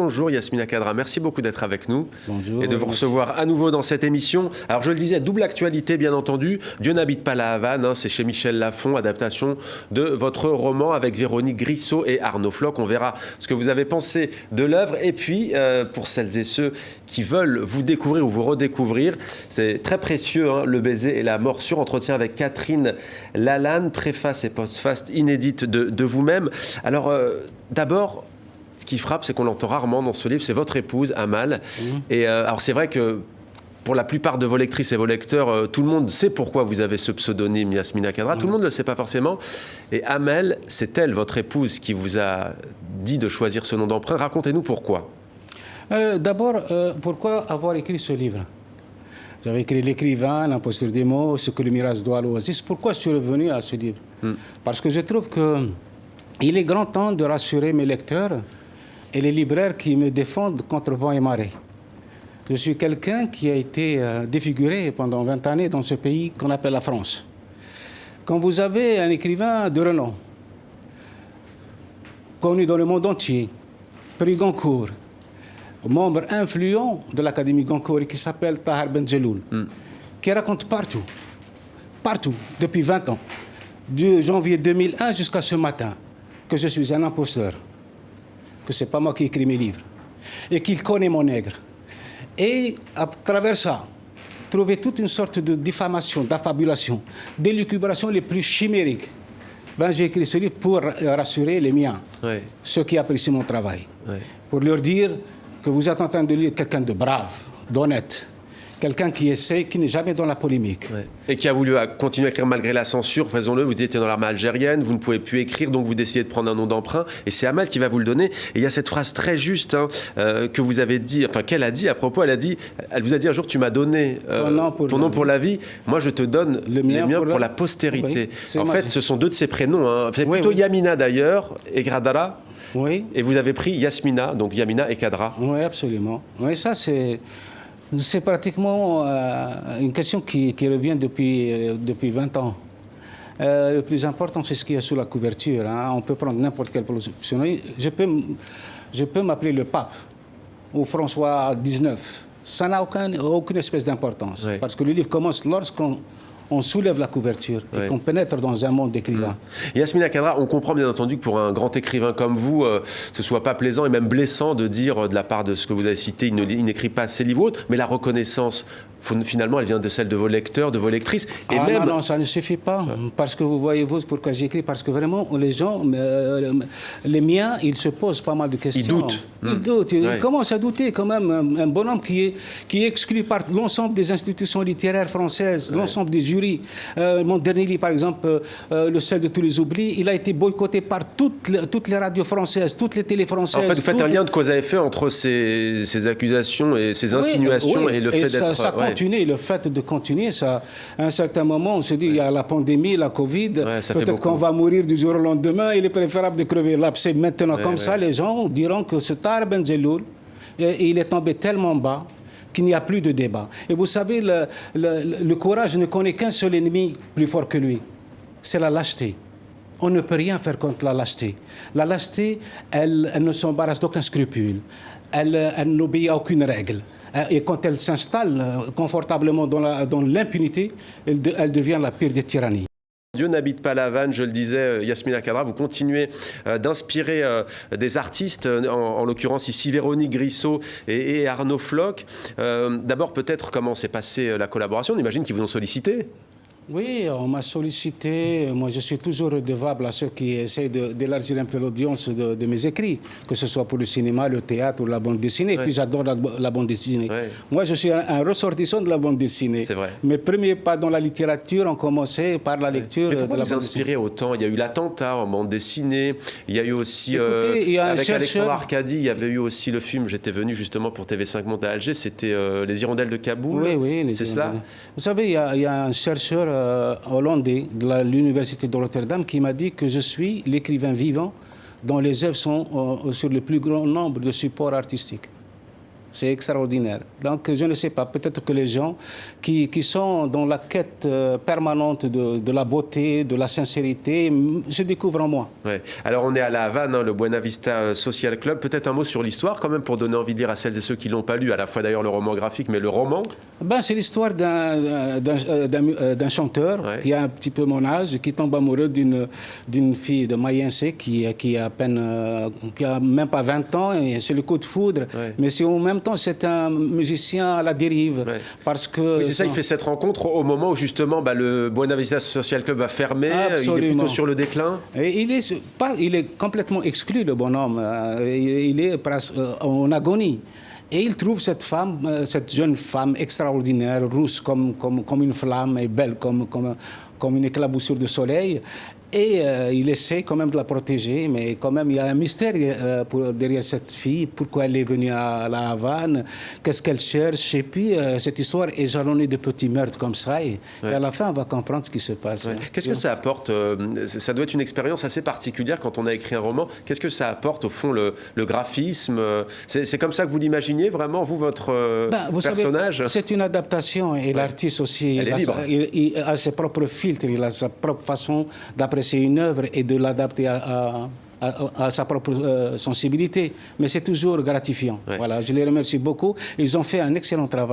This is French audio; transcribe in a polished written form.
Bonjour Yasmina Khadra, merci beaucoup d'être avec nous. Bonjour. Et de vous recevoir à nouveau dans cette émission. Alors je le disais, double actualité bien entendu. Dieu n'habite pas la Havane, hein, c'est chez Michel Lafon, adaptation de votre roman avec Véronique Grissot et Arnaud Floch. On verra ce que vous avez pensé de l'œuvre. Et puis, pour celles et ceux qui veulent vous découvrir ou vous redécouvrir, c'est très précieux, hein, Le baiser et la morsure. Entretien avec Catherine Lalanne, préface et postface inédite de vous-même. Alors, d'abord, ce qui frappe, c'est qu'on l'entend rarement dans ce livre, c'est votre épouse, Amal. Et alors, c'est vrai que pour la plupart de vos lectrices et vos lecteurs, tout le monde sait pourquoi vous avez ce pseudonyme Yasmina Khadra. Tout le monde ne le sait pas forcément. Et Amal, c'est elle, votre épouse, qui vous a dit de choisir ce nom d'emprunt. Racontez-nous pourquoi. D'abord, pourquoi avoir écrit ce livre? J'avais écrit L'écrivain, l'imposture des mots, ce que le mirage doit à l'oasis. Pourquoi je suis revenu à ce livre? Parce que je trouve qu'il est grand temps de rassurer mes lecteurs et les libraires qui me défendent contre vent et marée. Je suis quelqu'un qui a été défiguré pendant 20 années dans ce pays qu'on appelle la France. Quand vous avez un écrivain de renom, connu dans le monde entier, prix Goncourt, membre influent de l'Académie Goncourt qui s'appelle Tahar Benjeloul, qui raconte partout, depuis 20 ans, de janvier 2001 jusqu'à ce matin, que je suis un imposteur, que ce n'est pas moi qui écris mes livres, et qu'il connaît mon nègre. Et à travers ça, trouver toute une sorte de diffamation, d'affabulation, d'élucubration les plus chimériques. Ben, j'ai écrit ce livre pour rassurer les miens, ceux qui apprécient mon travail, pour leur dire que vous êtes en train de lire quelqu'un de brave, d'honnête, quelqu'un qui essaie, qui n'est jamais dans la polémique. Et qui a voulu continuer à écrire malgré la censure, raison-le, vous étiez dans l'armée algérienne, vous ne pouvez plus écrire, donc vous décidez de prendre un nom d'emprunt, et c'est Amal qui va vous le donner. Et il y a cette phrase très juste que vous avez dit, enfin qu'elle a dit à propos, elle vous a dit un jour, tu m'as donné ton nom pour la vie, moi je te donne les miens pour la postérité. En fait, ce sont deux de ses prénoms, hein. C'est plutôt Yamina d'ailleurs, et Khadra. Et vous avez pris Yasmina, donc Yamina et Khadra. Oui, absolument. Oui, ça c'est pratiquement une question qui revient depuis 20 ans. Le plus important, c'est ce qu'il y a sous la couverture. Hein. On peut prendre n'importe quel pseudonyme. Je peux m'appeler le pape ou François XIX. Ça n'a aucune espèce d'importance. Parce que le livre commence lorsqu'on soulève la couverture et qu'on pénètre dans un monde d'écrivains. Yasmina Khadra, on comprend bien entendu que pour un grand écrivain comme vous, ce soit pas plaisant et même blessant de dire de la part de ce que vous avez cité, il n'écrit pas ses livres autres, mais la reconnaissance, finalement, elle vient de celle de vos lecteurs, de vos lectrices. Et même... Non, ça ne suffit pas. Parce que vous voyez, pourquoi j'écris? Parce que vraiment, les gens, les miens, ils se posent pas mal de questions. Ils doutent. Ils commencent à douter quand même. Un bonhomme qui est exclu par l'ensemble des institutions littéraires françaises, l'ensemble des jurys. Mon dernier livre, par exemple, Le sel de tous les oublis, il a été boycotté par toutes les radios françaises, toutes les télés françaises. En fait, vous faites un lien de cause à effet entre ces accusations et ces insinuations et le fait d'être... Continuer, le fait de continuer, ça, à un certain moment, on se dit, il y a la pandémie, la Covid, peut-être qu'on va mourir du jour au lendemain, il est préférable de crever là. C'est maintenant comme ça, les gens diront que ce Tahar Benjeloul, il est tombé tellement bas qu'il n'y a plus de débat. Et vous savez, le courage ne connaît qu'un seul ennemi plus fort que lui, c'est la lâcheté. On ne peut rien faire contre la lâcheté. La lâcheté, elle ne s'embarrasse d'aucun scrupule, elle n'obéit à aucune règle. Et quand elle s'installe confortablement dans l'impunité, elle devient la pire des tyrannies. Dieu n'habite pas la Havane, je le disais, Yasmina Khadra, vous continuez d'inspirer des artistes, en l'occurrence ici Véronique Grissot et Arnaud Floch. D'abord, peut-être comment s'est passée la collaboration, on imagine qu'ils vous ont sollicité. Oui, on m'a sollicité. Moi, je suis toujours redevable à ceux qui essayent d'élargir un peu l'audience de mes écrits, que ce soit pour le cinéma, le théâtre ou la bande dessinée. Et puis, j'adore la bande dessinée. Moi, je suis un ressortissant de la bande dessinée. C'est vrai. Mes premiers pas dans la littérature ont commencé par la lecture de la bande dessinée. Vous inspirez autant? Il y a eu l'attentat en bande dessinée. Il y a eu aussi, avec Alexandre Arcadi, il y avait eu aussi le film, j'étais venu justement pour TV5 Monde à Alger, c'était Les Hirondelles de Kaboul. Oui, c'est cela. Vous savez, il y a un chercheur hollandais de l'université de Rotterdam qui m'a dit que je suis l'écrivain vivant dont les œuvres sont sur le plus grand nombre de supports artistiques. C'est extraordinaire. Donc, je ne sais pas, peut-être que les gens qui sont dans la quête permanente de la beauté, de la sincérité, se découvrent en moi. Ouais. Alors, on est à La Havane, hein, le Buena Vista Social Club. Peut-être un mot sur l'histoire, quand même, pour donner envie de lire à celles et ceux qui ne l'ont pas lu, à la fois d'ailleurs le roman graphique, mais le roman. Ben, c'est l'histoire d'un chanteur qui a un petit peu mon âge, qui tombe amoureux d'une fille de Mayence qui a même pas 20 ans, et c'est le coup de foudre. Ouais. Mais c'est en même temps, c'est un musicien à la dérive. Ouais. Parce que oui, c'est ça, il fait cette rencontre au moment où justement le Buena Vista Social Club va fermer. Absolument. Il est plutôt sur le déclin. Et il est complètement exclu, le bonhomme. Il est en agonie. Et il trouve cette jeune femme extraordinaire, rousse comme une flamme et belle comme une éclaboussure de soleil. Et il essaie quand même de la protéger, mais quand même il y a un mystère derrière cette fille. Pourquoi elle est venue à La Havane, qu'est-ce qu'elle cherche. Et puis cette histoire est jalonnée de petits meurtres comme ça. Et à la fin, on va comprendre ce qui se passe. Ouais. Qu'est-ce que ça apporte ça doit être une expérience assez particulière quand on a écrit un roman. Qu'est-ce que ça apporte au fond le graphisme? C'est comme ça que vous l'imaginiez vraiment, votre personnage? Savez, c'est une adaptation et l'artiste aussi il a ses propres filtres, il a sa propre façon d'apprécier une œuvre et de l'adapter à sa propre sensibilité. Mais c'est toujours gratifiant. Ouais. Voilà, je les remercie beaucoup. Ils ont fait un excellent travail.